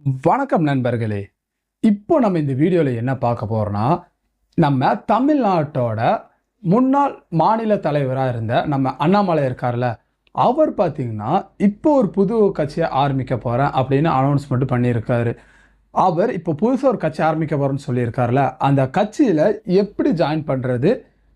வணக்கம் நண்பர்களே. இப்போ நம்ம இந்த வீடியோல என்ன பார்க்க போறோம்னா, நம்ம தமிழ்நாட்டோட முன்னாள் மாநில தலைவரா இருந்த நம்ம அண்ணாமலை இருக்கார்ல, அவர் பார்த்தீங்கன்னா, இப்போ ஒரு புது கட்சிய ஆரம்பிக்க போறேன் அப்படின்னு அனௌன்ஸ்மென்ட் பண்ணியிருக்காரு. அவர் இப்போ புதுசா ஒரு கட்சி ஆரம்பிக்க போறேன்னு சொல்லியிருக்கார்ல, அந்த கட்சியில எப்படி ஜாயின் பண்றது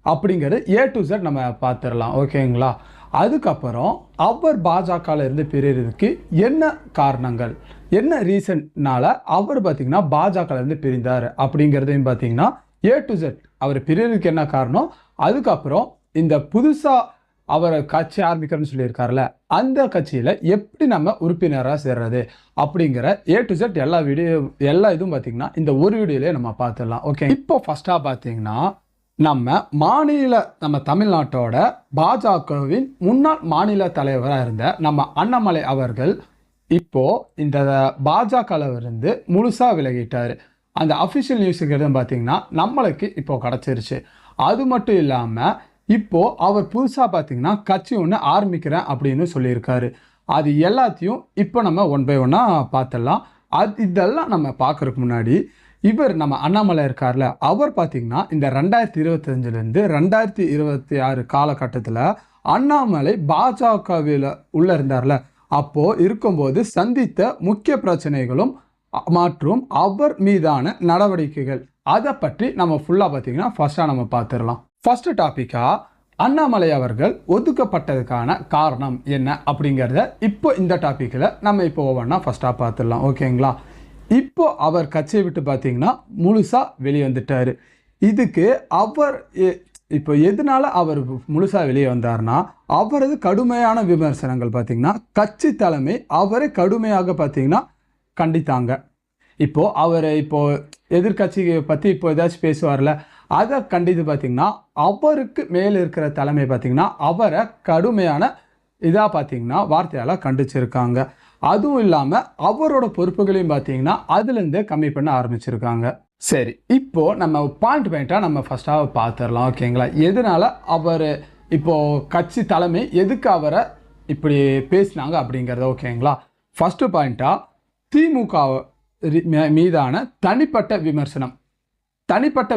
அப்படிங்கிறது ஏ டூ இசட் நம்ம பார்த்துரலாம். ஓகேங்களா? அதுக்கப்புறம் அவர் பாஜகல இருந்து பிரியறதுக்கு என்ன காரணங்கள்? என்ன ரீசன்னால அவர் பார்த்தீங்கன்னா, பாஜகல இருந்து பிரிந்தார் அப்படிங்கிறதையும் பார்த்தீங்கன்னா, ஏ டூ இசட் அவர் பிரியறதுக்கு என்ன காரணம்? அதுக்கப்புறம் இந்த புதுசா அவர் கட்சி ஆரம்பிக்கிறேன்னு சொல்லியிருக்கார்ல, அந்த கட்சியில எப்படி நம்ம உறுப்பினரா சேர்றது? அப்படிங்கிற ஏ டூ இசட் எல்லா இதுவும் பார்த்தீங்கன்னா, இந்த ஒரு வீடியோலயே நம்ம பார்த்துடலாம். ஓகே. இப்போ ஃபர்ஸ்ட்டா பார்த்தீங்கன்னா, நம்ம தமிழ்நாட்டோட பாஜகவின் முன்னாள் மாநில தலைவரா இருந்த நம்ம அண்ணாமலை அவர்கள் இப்போ இந்த பாஜகல இருந்து முழுசா விலகிட்டாரு. அந்த அஃபிஷியல் நியூஸுங்கிறது பார்த்தீங்கன்னா, நம்மளுக்கு இப்போ கிடைச்சிருச்சு. அது மட்டும் இல்லாம, இப்போ அவர் புதுசா பார்த்தீங்கன்னா, கட்சி ஒண்ணு ஆரம்பிக்கிறேன் அப்படின்னு சொல்லியிருக்காரு. அது எல்லாத்தையும் இப்போ நம்ம ஒன் பை ஒன்னா பார்த்துடலாம். இதெல்லாம் நம்ம பார்க்கறதுக்கு முன்னாடி, நம்ம அண்ணாமலை இருக்கார்ல, அவர் பார்த்தீங்கன்னா, இந்த 2025லேருந்து 2026 காலகட்டத்தில அண்ணாமலை பாஜகவில உள்ள இருந்தார்ல, அப்போ இருக்கும்போது சந்தித்த முக்கிய பிரச்சனைகளும் மற்றும் அவர் மீதான நடவடிக்கைகள், அதை பற்றி நம்ம ஃபுல்லா பார்த்தீங்கன்னா, ஃபர்ஸ்டா நம்ம பார்த்துடலாம். ஃபர்ஸ்ட் டாபிக்கா அண்ணாமலை அவர்கள் ஒதுக்கப்பட்டதுக்கான காரணம் என்ன அப்படிங்கிறத இப்போ இந்த டாபிக்ல நம்ம இப்போ ஒவ்வொன்றா ஃபர்ஸ்டா பார்த்துடலாம். ஓகேங்களா? இப்போ அவர் கட்சியை விட்டு பார்த்தீங்கன்னா, முழுசா வெளியே வந்துட்டாரு. இதுக்கு அவர் இப்போ எதனால அவர் முழுசா வெளியே வந்தார்னா, அவரது கடுமையான விமர்சனங்கள் பார்த்தீங்கன்னா, கட்சி தலைமை அவரை கடுமையாக பார்த்தீங்கன்னா கண்டித்தாங்க. இப்போ அவர் எதிர்க்கட்சியை பற்றி இப்போ ஏதாச்சும் பேசுவார்ல, அதை கண்டித்து பார்த்தீங்கன்னா, அவருக்கு மேல் இருக்கிற தலைமை பார்த்தீங்கன்னா, அவரை கடுமையான இதா பார்த்தீங்கன்னா வார்த்தையால கண்டிச்சிருக்காங்க. அதுவும் இல்லாம அவரோட பொறுப்புகளையும் பார்த்தீங்கன்னா, அதுலேருந்தே கம்மி பண்ண ஆரம்பிச்சிருக்காங்க. சரி, இப்போ நம்ம பாயிண்டா நம்ம ஃபர்ஸ்டா பார்த்துடலாம். ஓகேங்களா? எதனால அவர் இப்போ கட்சி தலைமை எதுக்கு அவரை இப்படி பேசினாங்க அப்படிங்கிறத. ஓகேங்களா? ஃபர்ஸ்ட் பாயிண்டா திமுக மீதான தனிப்பட்ட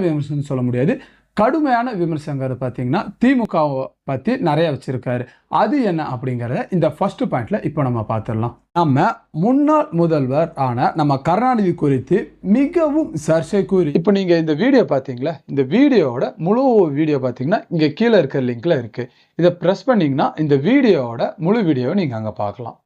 விமர்சனம் சொல்ல முடியாது, கடுமையான விமர்சனங்கிறது பார்த்தீங்கன்னா திமுகவை பற்றி நிறைய வச்சிருக்காரு. அது என்ன அப்படிங்கிறத இந்த ஃபர்ஸ்ட் பாயிண்ட்ல இப்போ நம்ம பார்த்துடலாம். நம்ம முன்னாள் முதல்வர் ஆன நம்ம கருணாநிதி குறித்து மிகவும் சர்ச்சைக்குரிய, இப்போ நீங்க இந்த வீடியோ பார்த்தீங்களா, இந்த வீடியோவோட முழு வீடியோ பார்த்தீங்கன்னா இங்க கீழே இருக்கிற லிங்க்ல இருக்கு. இதை பிரஸ் பண்ணீங்கன்னா இந்த வீடியோவோட முழு வீடியோவை நீங்க அங்க பார்க்கலாம்.